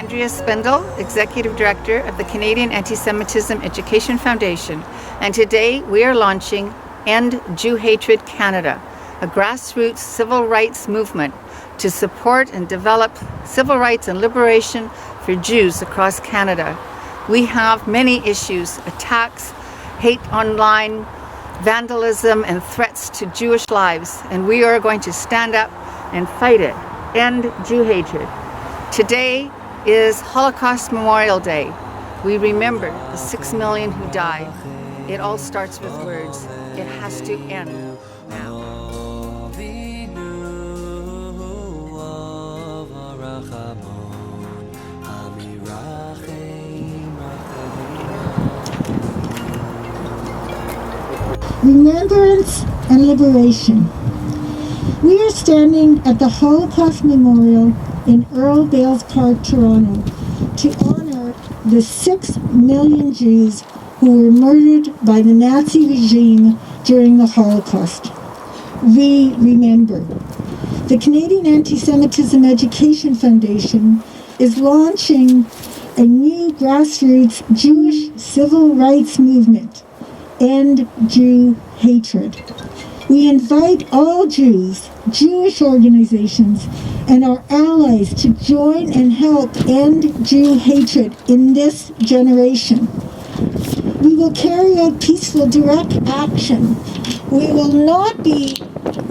Andrea Spindle, Executive Director of the Canadian Anti-Semitism Education Foundation, and today we are launching End Jew Hatred Canada, a grassroots civil rights movement to support and develop civil rights and liberation for Jews across Canada. We have many issues: attacks, hate online, vandalism, and threats to Jewish lives, and we are going to stand up and fight it. End Jew hatred. Today is Holocaust Memorial Day. We remember the 6 million who died. It all starts with words. It has to end now. Remembrance and liberation. We are standing at the Holocaust Memorial in Earl Bales Park, Toronto, to honor the 6 million Jews who were murdered by the Nazi regime during the Holocaust. We remember. The Canadian Anti-Semitism Education Foundation is launching a new grassroots Jewish civil rights movement, End Jew Hatred. We invite all Jews, Jewish organizations, and our allies to join and help end Jew hatred in this generation. We will carry out peaceful, direct action. We will not be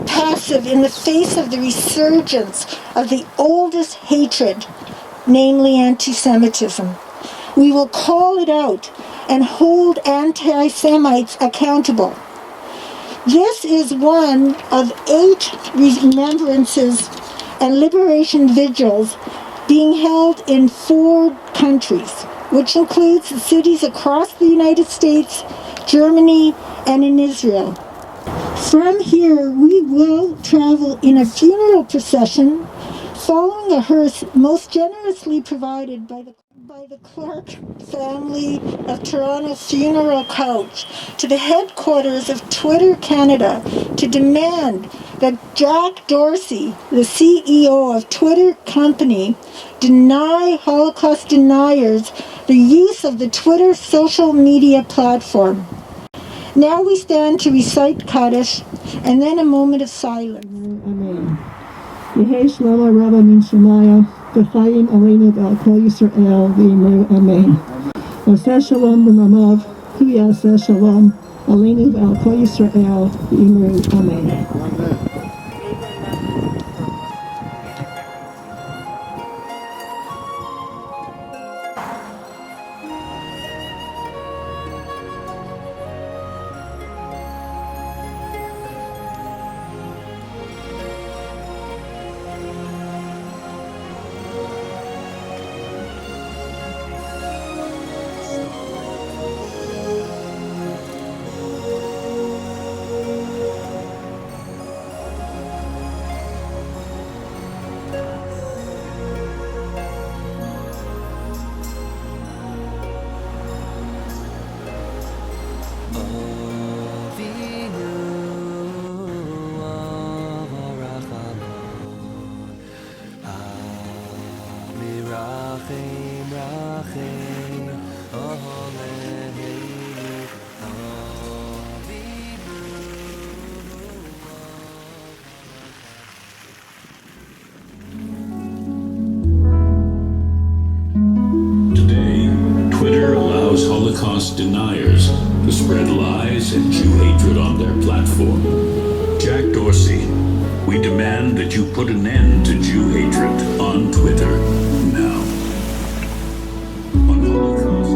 passive in the face of the resurgence of the oldest hatred, namely anti-Semitism. We will call it out and hold anti-Semites accountable. This is one of 8 remembrances and liberation vigils being held in 4 countries, which includes the cities across the United States, Germany, and in Israel. From here, we will travel in a funeral procession following a hearse most generously provided by the Clark family of Toronto Funeral Coach to the headquarters of Twitter Canada to demand that Jack Dorsey, the CEO of Twitter Company, deny Holocaust deniers the use of the Twitter social media platform. Now we stand to recite Kaddish and then a moment of silence. Amen. Yehi Shlomo Rabba Min Shemaya, V'chayim Aleinu V'al Kol Yisrael V'imru Amen. Oseh Shalom B'mamav, Hu Yaseh Shalom Aleinu V'al Kol Yisrael V'imru Amen. Holocaust deniers to spread lies and Jew hatred on their platform. Jack Dorsey, we demand that you put an end to Jew hatred on Twitter now. On Holocaust.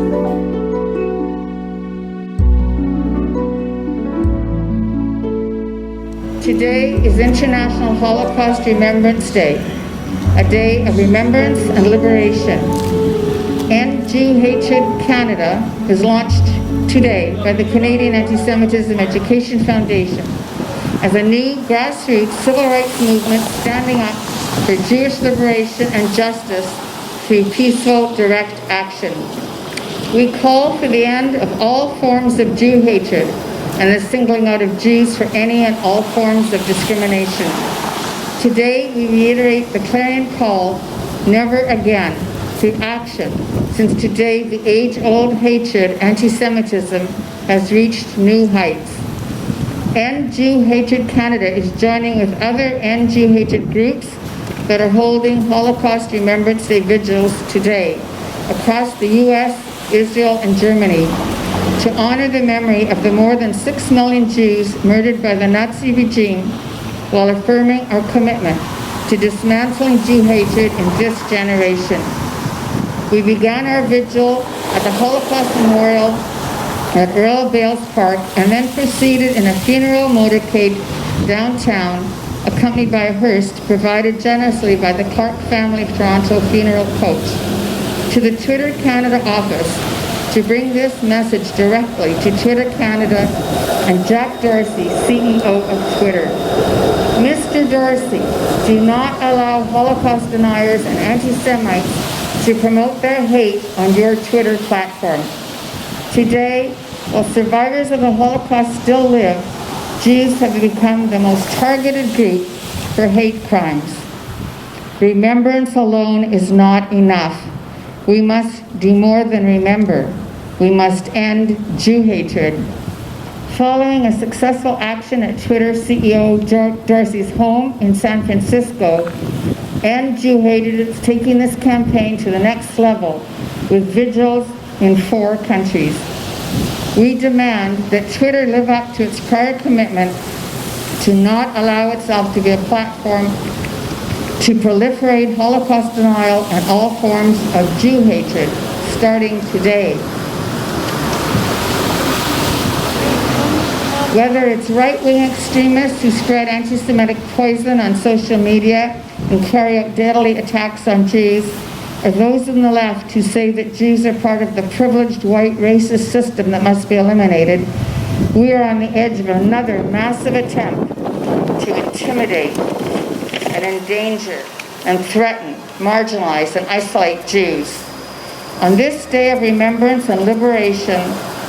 Today is International Holocaust Remembrance Day, a day of remembrance and liberation. End Jew Hatred Canada is launched today by the Canadian Anti-Semitism Education Foundation as a new grassroots civil rights movement standing up for Jewish liberation and justice through peaceful, direct action. We call for the end of all forms of Jew hatred and the singling out of Jews for any and all forms of discrimination. Today, we reiterate the clarion call, never again, to action, since today the age-old hatred, anti-Semitism, has reached new heights. End Jew Hatred Canada is joining with other End Jew Hatred groups that are holding Holocaust Remembrance Day vigils today across the U.S., Israel, and Germany to honor the memory of the more than 6 million Jews murdered by the Nazi regime while affirming our commitment to dismantling Jew hatred in this generation. We began our vigil at the Holocaust Memorial at Earl Bales Park and then proceeded in a funeral motorcade downtown, accompanied by a hearse provided generously by the Clark family of Toronto funeral coach, to the Twitter Canada office to bring this message directly to Twitter Canada and Jack Dorsey, CEO of Twitter. Mr. Dorsey, do not allow Holocaust deniers and anti-Semites to promote their hate on your Twitter platform. Today, while survivors of the Holocaust still live, Jews have become the most targeted group for hate crimes. Remembrance alone is not enough. We must do more than remember. We must end Jew hatred. Following a successful action at Twitter CEO Dorsey's home in San Francisco, End Jew Hatred is taking this campaign to the next level with vigils in 4 countries. We demand that Twitter live up to its prior commitment to not allow itself to be a platform to proliferate Holocaust denial and all forms of Jew hatred, starting today. Whether it's right-wing extremists who spread anti-Semitic poison on social media and carry out deadly attacks on Jews, or those on the left who say that Jews are part of the privileged white racist system that must be eliminated, we are on the edge of another massive attempt to intimidate and endanger and threaten, marginalize, and isolate Jews. On this day of remembrance and liberation,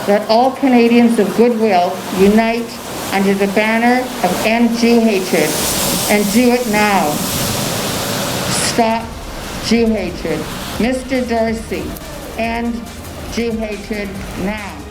let all Canadians of goodwill unite under the banner of End Jew Hatred, and do it now. Stop Jew hatred. Mr. Dorsey, end Jew hatred now.